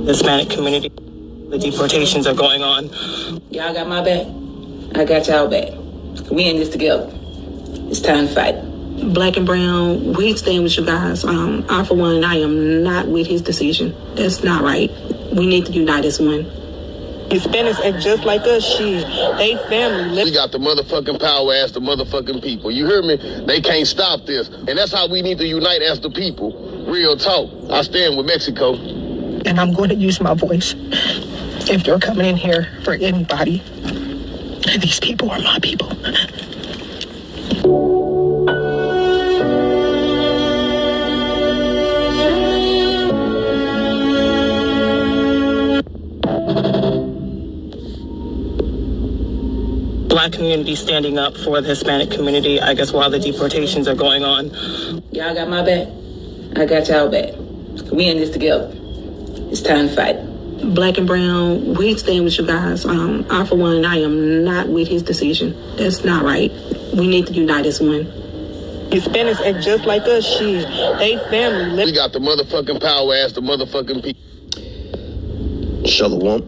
Hispanic community. The deportations are going on. Y'all got my back. I got y'all back. We in this together. It's time to fight. Black and brown, we stand with you guys. I, for one, I am not with his decision. That's not right. We need to unite as one. Hispanics act just like us. They family. We got the motherfucking power as the motherfucking people. You hear me? They can't stop this. And that's how we need to unite as the people. Real talk. I stand with Mexico. And I'm going to use my voice. If you're coming in here for anybody, these people are my people. Black community standing up for the Hispanic community, I guess, while the deportations are going on. Y'all got my back. I got y'all back. We in this together. It's time to fight. Black and brown, we stand with you guys. I, for one, I am not with his decision. That's not right. We need to unite as one. Hispanics act just like us. They family. We got the motherfucking power as the motherfucking people. Shalom.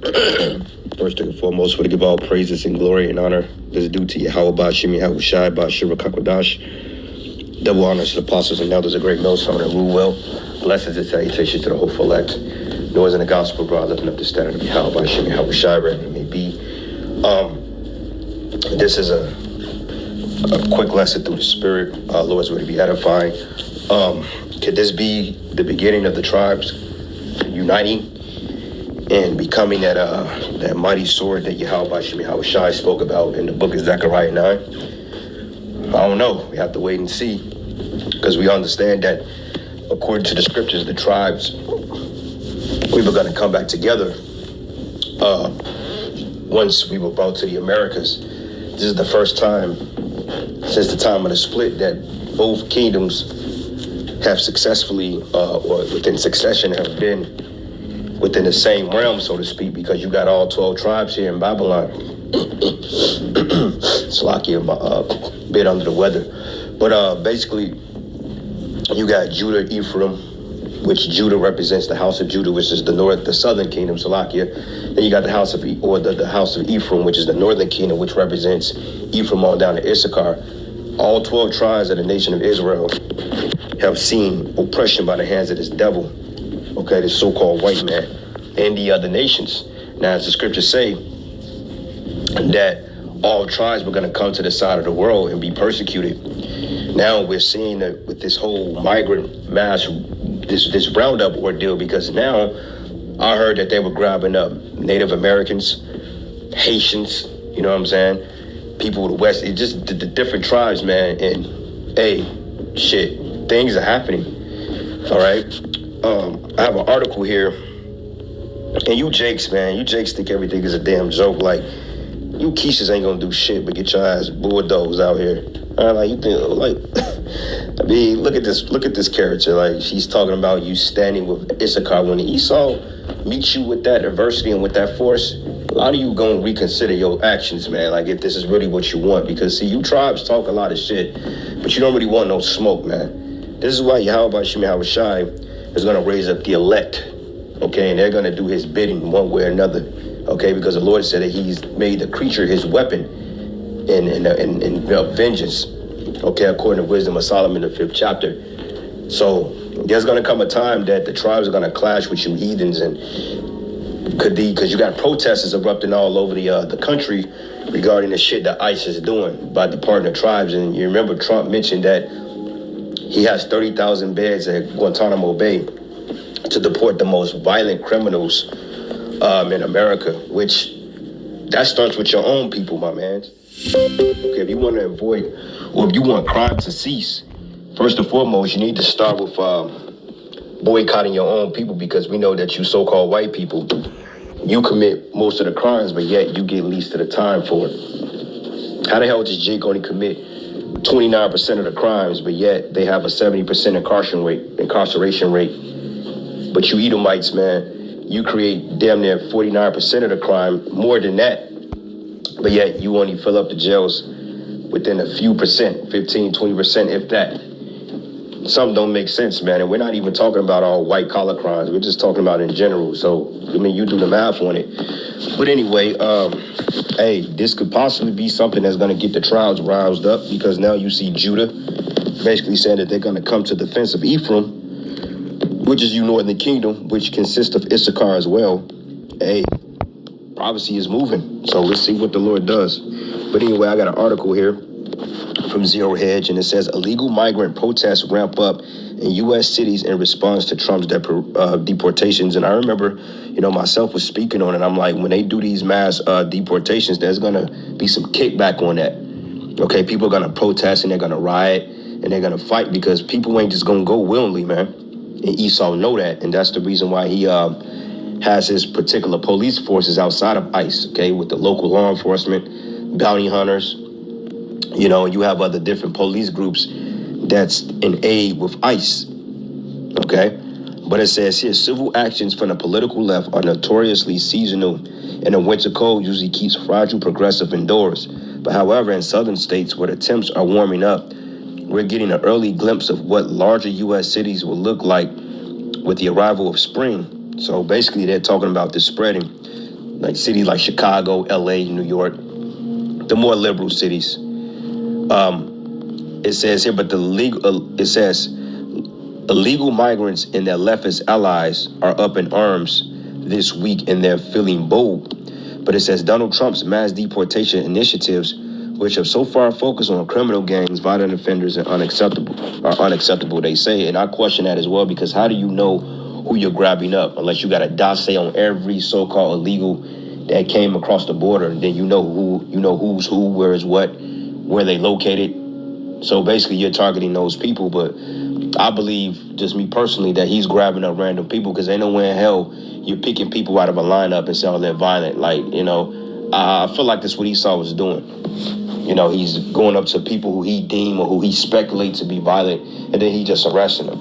First and foremost, we to give all praises and glory and honor that is due to Yahweh Bashim Yahushai Bashira Kakwadash. Double honors to the apostles and elders of great millstone that rule well. Blessings and salutations to the hopeful elect. Noise in the gospel, brought lifting up the standard of Yahweh Bashim Yahushai, wherever it may be. This is a quick lesson through the Spirit. Lord's way to be edifying. Could this be the beginning of the tribes uniting and becoming that mighty sword that Yahweh Bashim Yahushai spoke about in the book of Zechariah 9? I don't know. We have to wait and see, because we understand that according to the scriptures, the tribes, we were going to come back together once we were brought to the Americas. This is the first time since the time of the split that both kingdoms have successfully, or within succession, have been within the same realm, so to speak, because you got all 12 tribes here in Babylon. Slacky, a bit under the weather. But basically, you got Judah, Ephraim, which Judah represents the house of Judah, which is the southern kingdom, Salakia. Then you got the house of the house of Ephraim, which is the northern kingdom, which represents Ephraim on down to Issachar. All 12 tribes of the nation of Israel have seen oppression by the hands of this devil, okay, this so-called white man, and the other nations. Now, as the scriptures say, that all tribes were going to come to the side of the world and be persecuted. Now we're seeing that with this whole migrant mass, this roundup ordeal, because now I heard that they were grabbing up Native Americans, Haitians, you know what I'm saying? People of the West, it just the different tribes, man. And hey, shit, things are happening. All right. I have an article here, and you Jakes, man, you Jakes think everything is a damn joke. Like, you Keishas ain't gonna do shit but get your ass bulldozed out here. Like, you think, like, I mean, look at this character. Like, she's talking about you standing with Issachar. When Esau meets you with that adversity and with that force, a lot of you gonna reconsider your actions, man. Like, if this is really what you want. Because, see, you tribes talk a lot of shit, but you don't really want no smoke, man. This is why Yahweh Bashim Yahushai is gonna raise up the elect, okay? And they're gonna do his bidding one way or another, okay? Because the Lord said that he's made the creature his weapon in vengeance, okay, according to Wisdom of Solomon, the 5th chapter. So there's going to come a time that the tribes are going to clash with you heathens, and because you got protesters erupting all over the country regarding the shit that ICE is doing by departing the tribes. And you remember Trump mentioned that he has 30,000 beds at Guantanamo Bay to deport the most violent criminals in America, which that starts with your own people, my man. Okay, if you want to avoid, or if you want crime to cease, first and foremost, you need to start with boycotting your own people, because we know that you so-called white people, you commit most of the crimes, but yet you get least of the time for it. How the hell does Jake only commit 29% of the crimes, but yet they have a 70% incarceration rate? But you Edomites, man, you create damn near 49% of the crime, more than that. But yet you only fill up the jails within a few percent, 15, 20%, if that. something don't make sense, man. And we're not even talking about all white collar crimes. We're just talking about in general. So, I mean, you do the math on it. But anyway, hey, this could possibly be something that's going to get the tribes roused up, because now you see Judah basically saying that they're going to come to the defense of Ephraim, which is northern kingdom, which consists of Issachar as well. Hey, prophecy is moving. So let's see what the Lord does. But anyway, I got an article here from Zero Hedge, and it says illegal migrant protests ramp up in U.S. cities in response to Trump's deportations. And I remember, myself was speaking on it. I'm like, when they do these mass deportations, there's going to be some kickback on that. Okay, people are going to protest and they're going to riot and they're going to fight, because people ain't just going to go willingly, man. And Esau know that, and that's the reason why he has his particular police forces outside of ICE, okay, with the local law enforcement, bounty hunters. You have other different police groups that's in aid with ICE, okay? But it says here, civil actions from the political left are notoriously seasonal, and the winter cold usually keeps fragile progressive indoors. But however, in southern states where the temps are warming up, we're getting an early glimpse of what larger U.S. cities will look like with the arrival of spring. So basically, they're talking about this spreading, like cities like Chicago, L.A., New York, the more liberal cities. It says here, but illegal migrants and their leftist allies are up in arms this week, and they're feeling bold. But it says Donald Trump's mass deportation initiatives, which have so far focused on criminal gangs, violent offenders, and unacceptable, they say. And I question that as well, because how do you know who you're grabbing up unless you got a dossier on every so-called illegal that came across the border? And then who's who, where is what, where they located. So basically you're targeting those people. But I believe, just me personally, that he's grabbing up random people, because ain't nowhere in hell you're picking people out of a lineup and saying, oh, they're violent. Like, I feel like that's what Esau was doing. He's going up to people who he deem or who he speculates to be violent, and then he just arresting them.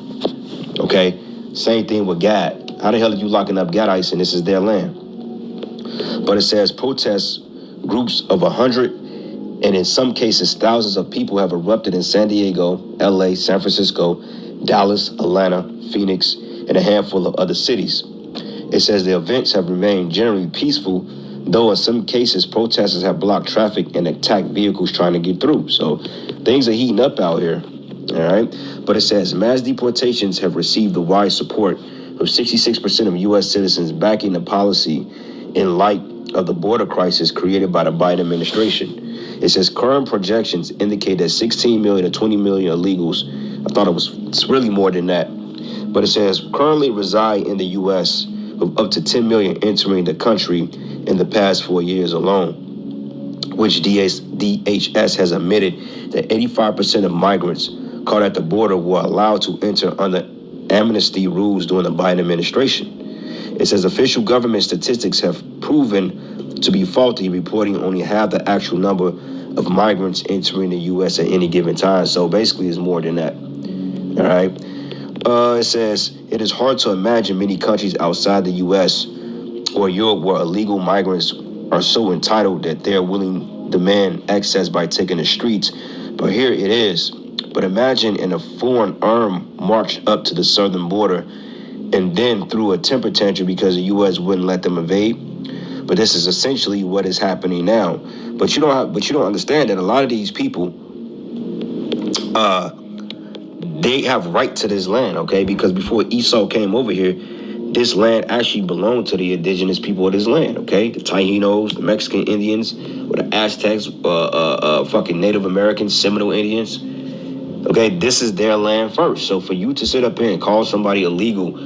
Okay? Same thing with Gad. How the hell are you locking up Gadites and this is their land? But it says protest groups of 100, and in some cases thousands of people have erupted in San Diego, LA, San Francisco, Dallas, Atlanta, Phoenix, and a handful of other cities. It says the events have remained generally peaceful, though in some cases protesters have blocked traffic and attacked vehicles trying to get through. So things are heating up out here. All right. But it says mass deportations have received the wide support of 66% of U.S. citizens backing the policy in light of the border crisis created by the Biden administration. It says current projections indicate that 16 million to 20 million illegals, I thought it's really more than that, but it says currently reside in the U.S., with up to 10 million entering the country in the past 4 years alone, which DHS has admitted that 85% of migrants caught at the border were allowed to enter under amnesty rules during the Biden administration. It says official government statistics have proven to be faulty, reporting only half the actual number of migrants entering the U.S. at any given time. So basically it's more than that. All right. It says it is hard to imagine many countries outside the U.S. or Europe where illegal migrants are so entitled that they're willing to demand access by taking the streets. But here it is. But imagine in a foreign arm marched up to the southern border and then threw a temper tantrum because the U.S. wouldn't let them invade. But this is essentially what is happening now. But you don't understand that a lot of these people, they have right to this land, okay? Because before Esau came over here, this land actually belonged to the indigenous people of this land, okay? The Taínos, the Mexican Indians, or the Aztecs, fucking Native Americans, Seminole Indians. Okay, this is their land first. So for you to sit up here and call somebody illegal,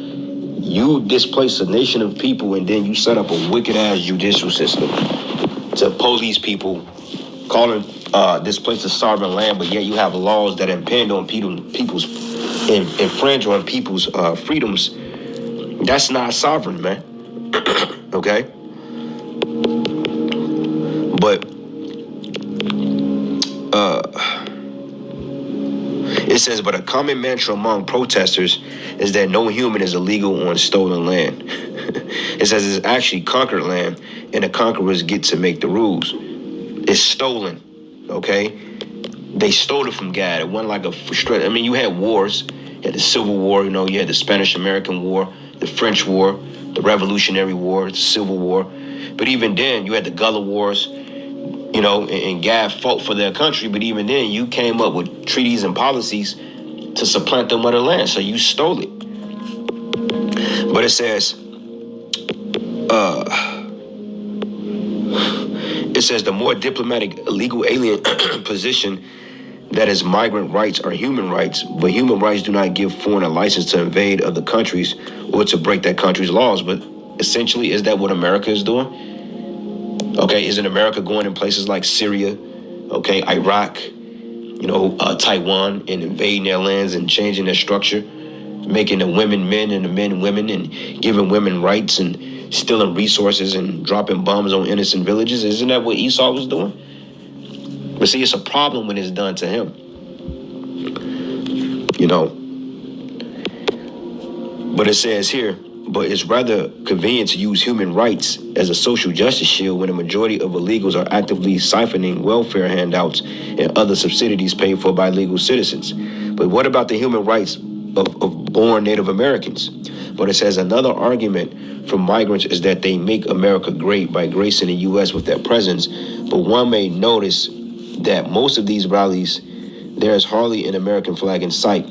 you displace a nation of people, and then you set up a wicked-ass judicial system to police people, calling this place a sovereign land, but yet you have laws that impinge on infringe on people's freedoms. That's not sovereign, man. Okay? But it says, but a common mantra among protesters is that no human is illegal on stolen land. It says it's actually conquered land, and the conquerors get to make the rules. It's stolen, okay? They stole it from God. It wasn't like you had wars. had the Civil War, you had the Spanish-American War, the French War, the Revolutionary War, the Civil War. But even then, you had the Gullah Wars, and Gav fought for their country. But even then, you came up with treaties and policies to supplant the motherland. So you stole it. But it says, the more diplomatic illegal alien position that is migrant rights are human rights, but human rights do not give foreign a license to invade other countries or to break that country's laws. But essentially, is that what America is doing? Okay, isn't America going in places like Syria, Iraq, Taiwan, and invading their lands and changing their structure, making the women men and the men women, and giving women rights and stealing resources and dropping bombs on innocent villages? Isn't that what Esau was doing? But see, it's a problem when it's done to him. But it says here, but it's rather convenient to use human rights as a social justice shield when a majority of illegals are actively siphoning welfare handouts and other subsidies paid for by legal citizens. But what about the human rights of born Native Americans? But it says another argument from migrants is that they make America great by gracing the U.S. with their presence. But one may notice that most of these rallies, there is hardly an American flag in sight.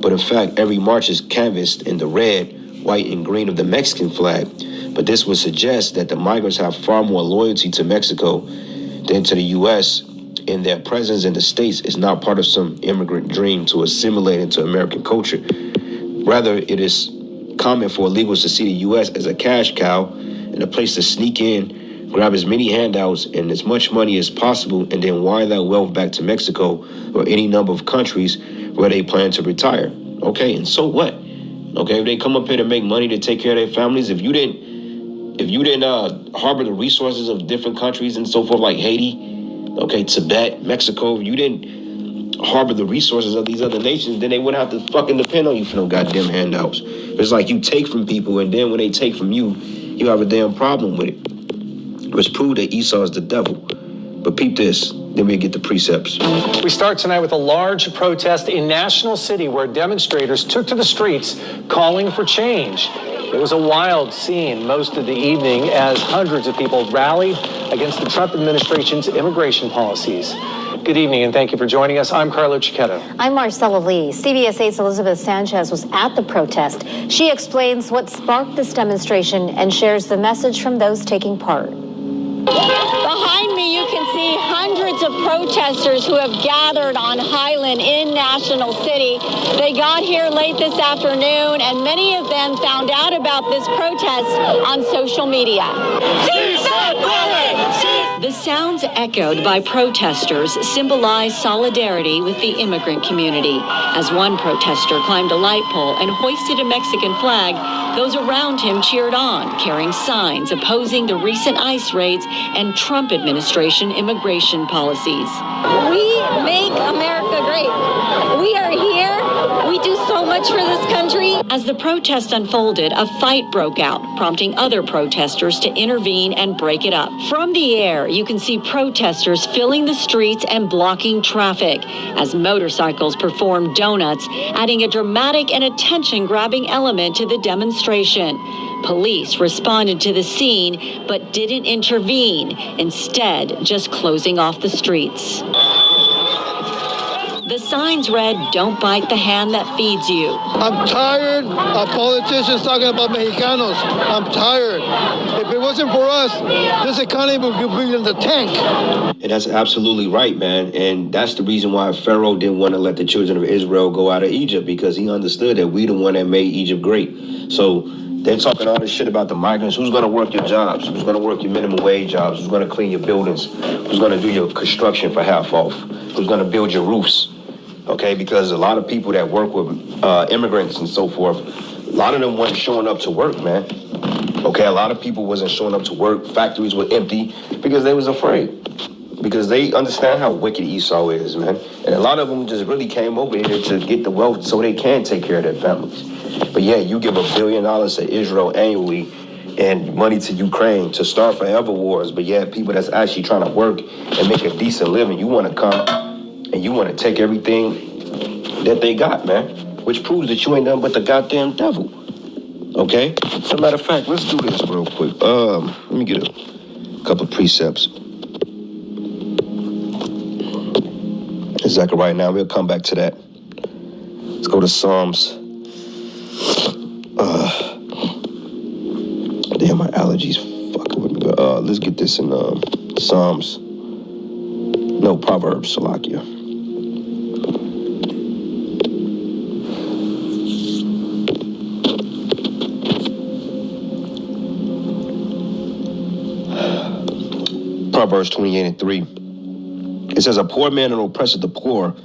But in fact, every march is canvassed in the red, white, and green of the Mexican flag. But this would suggest that the migrants have far more loyalty to Mexico than to the U.S., and their presence in the States is not part of some immigrant dream to assimilate into American culture. Rather, it is common for illegals to see the U.S. as a cash cow and a place to sneak in, grab as many handouts and as much money as possible, and then wire that wealth back to Mexico or any number of countries where they plan to retire. Okay, and so what? Okay, if they come up here to make money to take care of their families, if you didn't harbor the resources of different countries and so forth, like Haiti, Tibet, Mexico, if you didn't harbor the resources of these other nations, then they wouldn't have to fucking depend on you for no goddamn handouts. It's like you take from people, and then when they take from you, you have a damn problem with it. Which proved that Esau is the devil. But peep this, then we get the precepts. We start tonight with a large protest in National City where demonstrators took to the streets calling for change. It was a wild scene most of the evening as hundreds of people rallied against the Trump administration's immigration policies. Good evening, and thank you for joining us. I'm Carlo Cicchetto. I'm Marcella Lee. CBS 8's Elizabeth Sanchez was at the protest. She explains what sparked this demonstration and shares the message from those taking part. Behind me, you can see hundreds of protesters who have gathered on Highland in National City. They got here late this afternoon, and many of them found out about this protest on social media. The sounds echoed by protesters symbolize solidarity with the immigrant community. As one protester climbed a light pole and hoisted a Mexican flag, those around him cheered on, carrying signs opposing the recent ICE raids and Trump administration immigration policies. We make America great. We are here. We do so much for this country. As the protest unfolded, a fight broke out, prompting other protesters to intervene and break it up. From the air, you can see protesters filling the streets and blocking traffic as motorcycles perform donuts, adding a dramatic and attention-grabbing element to the demonstration. Police responded to the scene, but didn't intervene, instead just closing off the streets. The signs read, "Don't bite the hand that feeds you." I'm tired of politicians talking about Mexicanos. I'm tired. If it wasn't for us, this economy would be in the tank. And that's absolutely right, man. And that's the reason why Pharaoh didn't want to let the children of Israel go out of Egypt, because he understood that we the one that made Egypt great. So they're talking all this shit about the migrants. Who's going to work your jobs? Who's going to work your minimum wage jobs? Who's going to clean your buildings? Who's going to do your construction for half off? Who's going to build your roofs? Okay, because a lot of people that work with immigrants and so forth, a lot of them weren't showing up to work, man. Okay, a lot of people wasn't showing up to work. Factories were empty because they was afraid. Because they understand how wicked Esau is, man. And a lot of them just really came over here to get the wealth so they can take care of their families. But yeah, you give $1 billion to Israel annually and money to Ukraine to start forever wars. But yeah, people that's actually trying to work and make a decent living, you want to come and you want to take everything that they got, man. which proves that you ain't nothing but the goddamn devil. Okay? As a matter of fact, let's do this real quick. Let me get a couple of precepts. Zechariah now, we'll come back to that. Let's go to Psalms. Damn, my allergies fucking with me. But let's get this in Psalms. No, Proverbs, Salakia. Proverbs 28:3. It says, a poor man that oppresseth the poor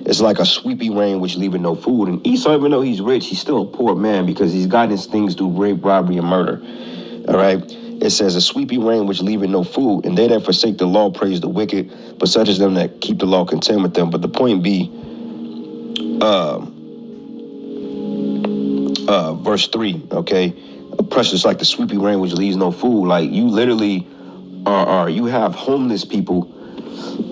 is like a sweepy rain which leaveth no food. And Esau, even though he's rich, he's still a poor man because he's gotten his things through rape, robbery, and murder. All right? It says, a sweepy rain which leaveth no food, and they that forsake the law praise the wicked, but such as them that keep the law contend with them. But the point be, verse 3, okay? Oppression is like the sweepy rain which leaves no food. Like, you literally you have homeless people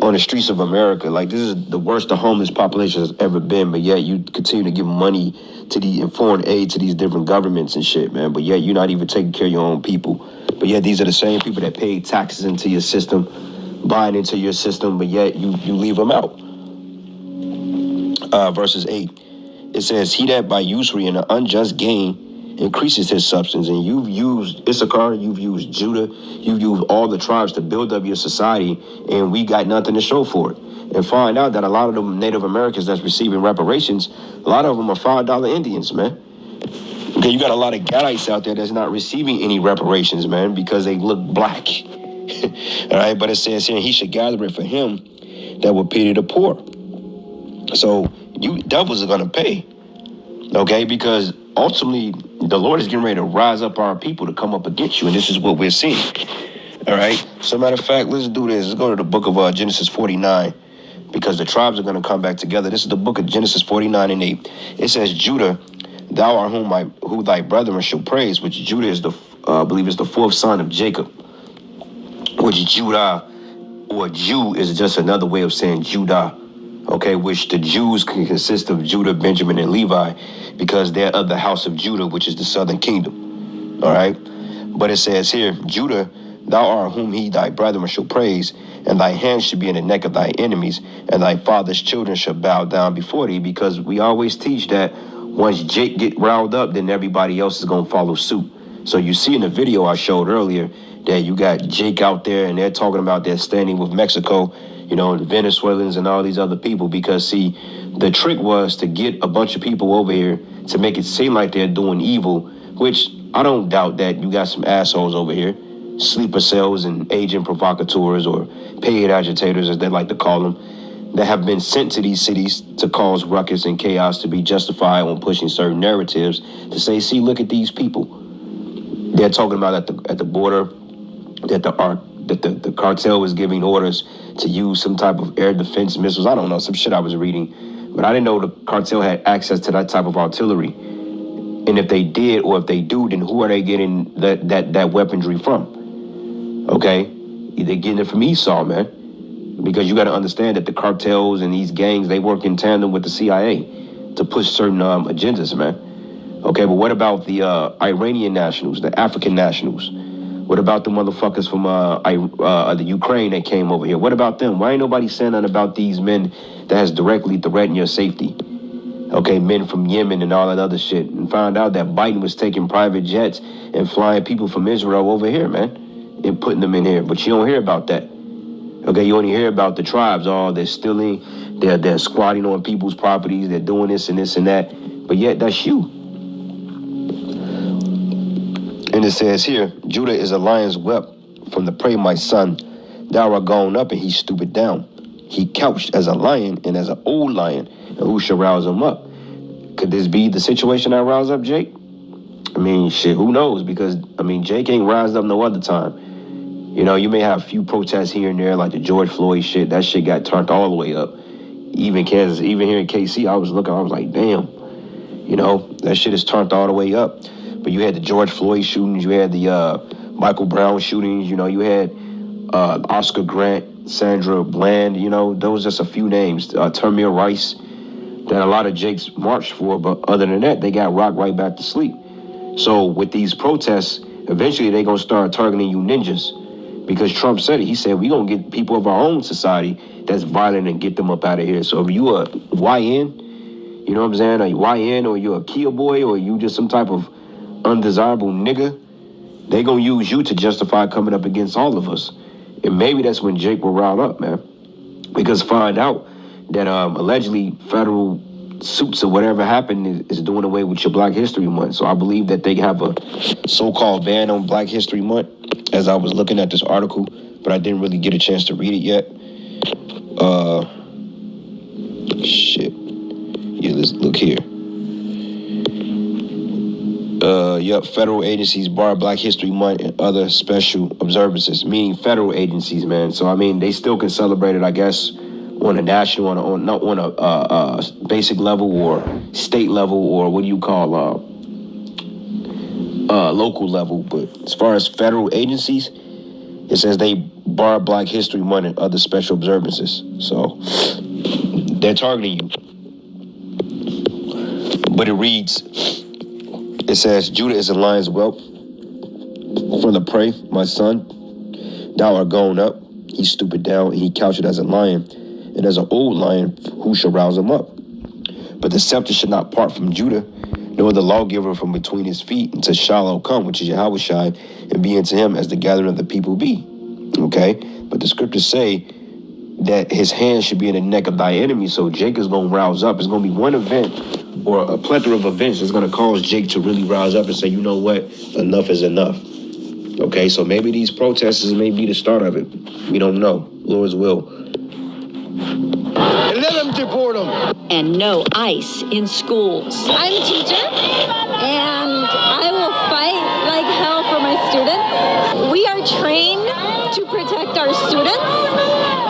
on the streets of America. Like, this is the worst the homeless population has ever been, but yet you continue to give money to and foreign aid to these different governments and shit, man. But yet you're not even taking care of your own people. But yet these are the same people that pay taxes into your system, buying into your system, but yet you leave them out. Verses 8, it says, he that by usury and an unjust gain increases his substance. And you've used Issachar, you've used Judah, you've used all the tribes to build up your society, and we got nothing to show for it. And find out that a lot of the Native Americans that's receiving reparations, a lot of them are $5 Indians, man. Okay, you got a lot of Gadites out there that's not receiving any reparations, man, because they look black. All right, but it says here, he should gather it for him that will pity the poor. So you devils are going to pay, okay, because ultimately the Lord is getting ready to rise up our people to come up against you, and this is what we're seeing. All right, so matter of fact, let's do this. Let's go to the book of Genesis 49, because the tribes are going to come back together. This is the book of Genesis 49:8. It says, Judah, thou art who thy brethren shall praise, which Judah is I believe is the fourth son of Jacob, which Judah, or Jew, is just another way of saying Judah. Okay, which the Jews can consist of Judah, Benjamin, and Levi, because they're of the house of Judah, which is the southern kingdom. All right, but it says here, Judah, thou art whom thy brethren shall praise, and thy hand should be in the neck of thy enemies, and thy father's children shall bow down before thee. Because we always teach that once Jake get riled up, then everybody else is going to follow suit. So you see in the video I showed earlier that you got Jake out there, and they're talking about they're standing with Mexico, you know, the Venezuelans and all these other people, because see, the trick was to get a bunch of people over here to make it seem like they're doing evil, which I don't doubt that you got some assholes over here, sleeper cells and agent provocateurs, or paid agitators as they like to call them, that have been sent to these cities to cause ruckus and chaos, to be justified on pushing certain narratives, to say, see, look at these people. They're talking about at the border that the cartel was giving orders to use some type of air defense missiles. I don't know, some shit I was reading, but I didn't know the cartel had access to that type of artillery. And if they did, or if they do, then who are they getting that weaponry from? Okay, they're getting it from Esau, man. Because you got to understand that the cartels and these gangs, they work in tandem with the CIA to push certain agendas, man. Okay, but what about the Iranian nationals, the African nationals? What about the motherfuckers from the Ukraine that came over here? What about them? Why ain't nobody saying nothing about these men that has directly threatened your safety? Okay, men from Yemen and all that other shit. And found out that Biden was taking private jets and flying people from Israel over here, man, and putting them in here. But you don't hear about that. Okay, you only hear about the tribes. Oh, they're stealing, they're squatting on people's properties, they're doing this and this and that. But yet, that's you. And it says here, Judah is a lion's whelp from the prey, my son. Thou art gone up, and he stoopeth down. He couched as a lion and as an old lion, and who shall rouse him up? Could this be the situation that rouse up Jake? I mean, shit, who knows? Because, I mean, Jake ain't rised up no other time. You know, you may have a few protests here and there, like the George Floyd shit. That shit got turned all the way up. Even Kansas, even here in KC, I was like, damn. You know, that shit is turned all the way up. But you had the George Floyd shootings, you had the Michael Brown shootings, you know, you had Oscar Grant, Sandra Bland, you know, those just a few names. Tamir Rice, that a lot of Jakes marched for, but other than that, they got rocked right back to sleep. So with these protests, eventually they're going to start targeting you ninjas. Because Trump said it. He said, we going to get people of our own society that's violent and get them up out of here. So if you a YN, you know what I'm saying, a YN, or you're a Kia boy, or you just some type of undesirable nigga, they going to use you to justify coming up against all of us. And maybe that's when Jake will rile up, man. Because find out that allegedly federal suits or whatever happened is doing away with your Black History Month. So I believe that they have a so-called ban on Black History Month, as I was looking at this article, but I didn't really get a chance to read it yet. Shit. Yeah, let's look here. Federal agencies bar Black History Month and other special observances, meaning federal agencies, man. So, I mean, they still can celebrate it, I guess, on a national, not on a basic level or state level, or what do you call local level. But as far as federal agencies, it says they bar Black History Month and other special observances. So they're targeting you. But it reads, it says, Judah is a lion's whelp for the prey, my son. Thou art grown up. He stoopeth down, and he coucheth as a lion. And as an old lion, who shall rouse him up? But the scepter should not part from Judah, nor the lawgiver from between his feet, until Shiloh come, which is Yahushai, and be unto him as the gathering of the people be. Okay? But the scriptures say that his hand should be in the neck of thy enemy, so Jake is going to rouse up. It's going to be one event or a plethora of events that's going to cause Jake to really rouse up and say, you know what? Enough is enough. Okay? So maybe these protesters may be the start of it. We don't know. Lord's will. Let them deport them. And no ICE in schools. I'm a teacher, and I will fight like hell for my students. We are trained to protect our students,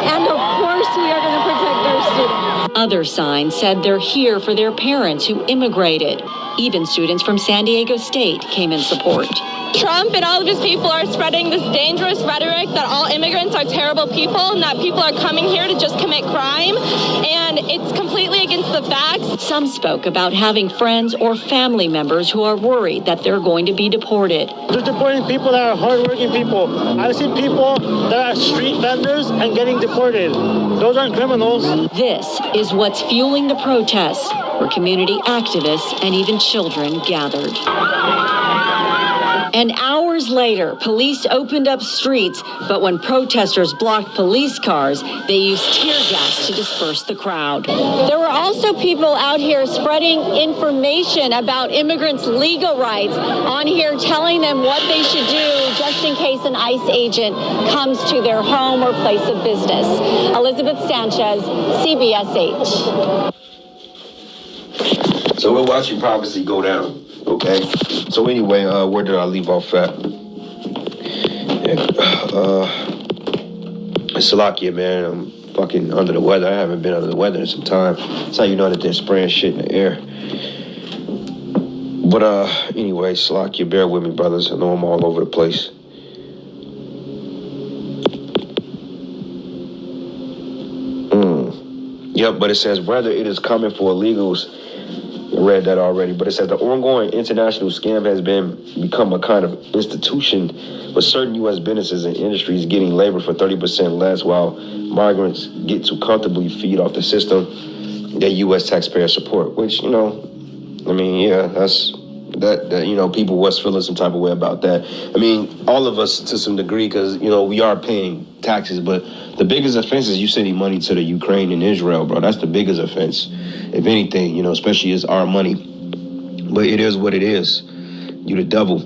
and of course we are going to protect our students. Other signs said they're here for their parents who immigrated. Even students from San Diego State came in support. Trump and all of his people are spreading this dangerous rhetoric that all immigrants are terrible people and that people are coming here to just commit crime, and it's completely against the facts. Some spoke about having friends or family members who are worried that they're going to be deported. They're deporting people that are hardworking people. I've seen people that are street vendors and getting deported. Those aren't criminals. This is what's fueling the protests, where community activists and even children gathered. And hours later, police opened up streets, but when protesters blocked police cars, they used tear gas to disperse the crowd. There were also people out here spreading information about immigrants' legal rights on here, telling them what they should do just in case an ICE agent comes to their home or place of business. Elizabeth Sanchez, CBS 8. So we're watching prophecy go down. Okay, so anyway, where did I leave off at? Salakia, man, I'm fucking under the weather. I haven't been under the weather in some time. That's how you know that they're spraying shit in the air. But anyway, Salakia, bear with me, brothers. I know I'm all over the place. Yep, but it says, rather it is common for illegals. I read that already, but it says the ongoing international scam has become a kind of institution, with certain U.S. businesses and industries getting labor for 30% less, while migrants get to comfortably feed off the system that U.S. taxpayers support. Which, you know, I mean, yeah, that you know, people was feeling some type of way about that. I mean, all of us to some degree, because, you know, we are paying taxes, but the biggest offense is you sending money to the Ukraine and Israel, bro. That's the biggest offense, if anything, you know, especially it's our money. But it is what it is. You the devil.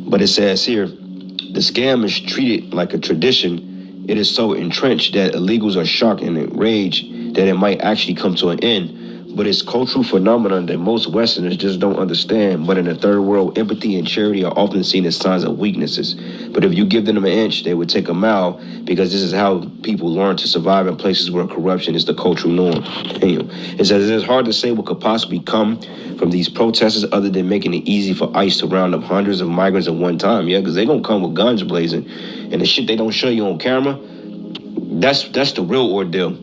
But it says here, the scam is treated like a tradition. It is so entrenched that illegals are shocked and enraged that it might actually come to an end. But it's cultural phenomenon that most Westerners just don't understand. But in the third world, empathy and charity are often seen as signs of weaknesses. But if you give them an inch, they would take a mile, because this is how people learn to survive in places where corruption is the cultural norm. Damn. It says it's hard to say what could possibly come from these protesters other than making it easy for ICE to round up hundreds of migrants at one time. Yeah, because they're going to come with guns blazing. And the shit they don't show you on camera, that's the real ordeal.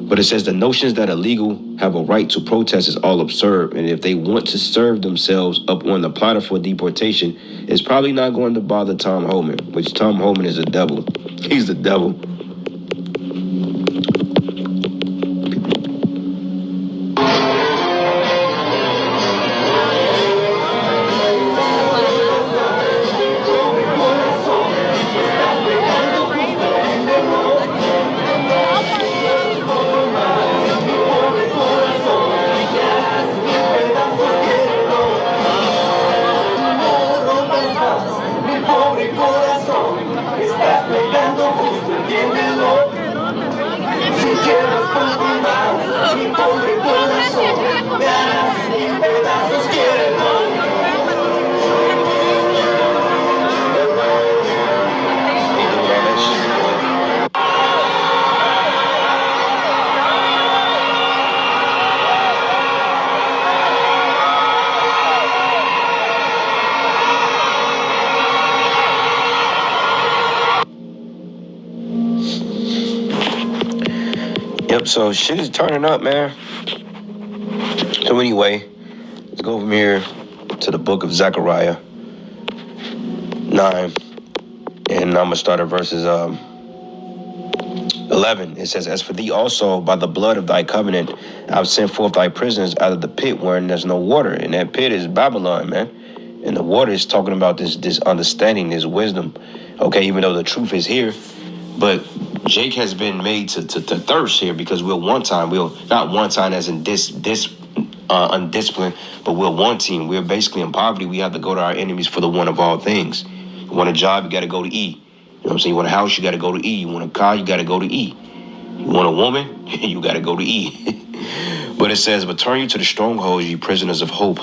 But it says the notions that illegal have a right to protest is all absurd. And if they want to serve themselves up on the platter for deportation, it's probably not going to bother Tom Homan, which Tom Homan is a devil. He's the devil. Yep, so shit is turning up, man. So anyway, let's go from here to the book of Zechariah 9. And I'm going to start at verses 11. It says, as for thee also, by the blood of thy covenant, I've sent forth thy prisoners out of the pit wherein there's no water. And that pit is Babylon, man. And the water is talking about this understanding, this wisdom. Okay, even though the truth is here. But Jake has been made to thirst here because we're one time. We're not one time as in undisciplined, but we're one team. We're basically in poverty. We have to go to our enemies for the one of all things. You want a job, you got to go to E. You know what I'm saying? You want a house, you got to go to E. You want a car, you got to go to E. You want a woman, you got to go to E. But it says, but turn you to the strongholds, ye prisoners of hope.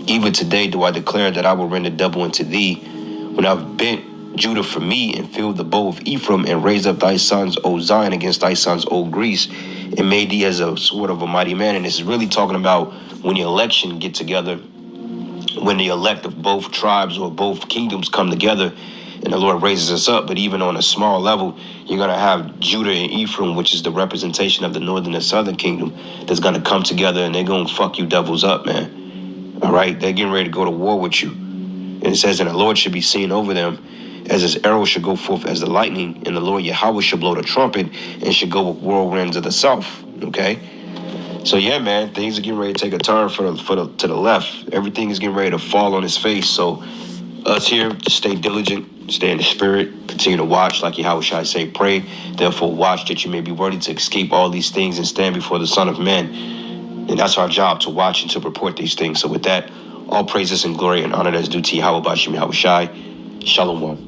Even today do I declare that I will render double unto thee when I've bent Judah for me and filled the bow of Ephraim and raised up thy sons, O Zion, against thy sons, O Greece, and made thee as a sword of a mighty man. And this is really talking about when the election get together, when the elect of both tribes or both kingdoms come together and the Lord raises us up. But even on a small level, you're going to have Judah and Ephraim, which is the representation of the northern and southern kingdom, that's going to come together and they're going to fuck you devils up, man. All right? They're getting ready to go to war with you. And it says, and the Lord should be seen over them, as his arrow should go forth as the lightning, and the Lord Yahweh should blow the trumpet and should go with whirlwinds of the south. Okay? So yeah, man, things are getting ready to take a turn to the left. Everything is getting ready to fall on its face. So us here, just stay diligent, stay in the spirit, continue to watch, like Yahweh shall say, pray. Therefore watch that you may be worthy to escape all these things and stand before the Son of Man. And that's our job, to watch and to report these things. So with that, all praises and glory and honor that's due to Yahweh Bashim Yahweh Shai. Shalom.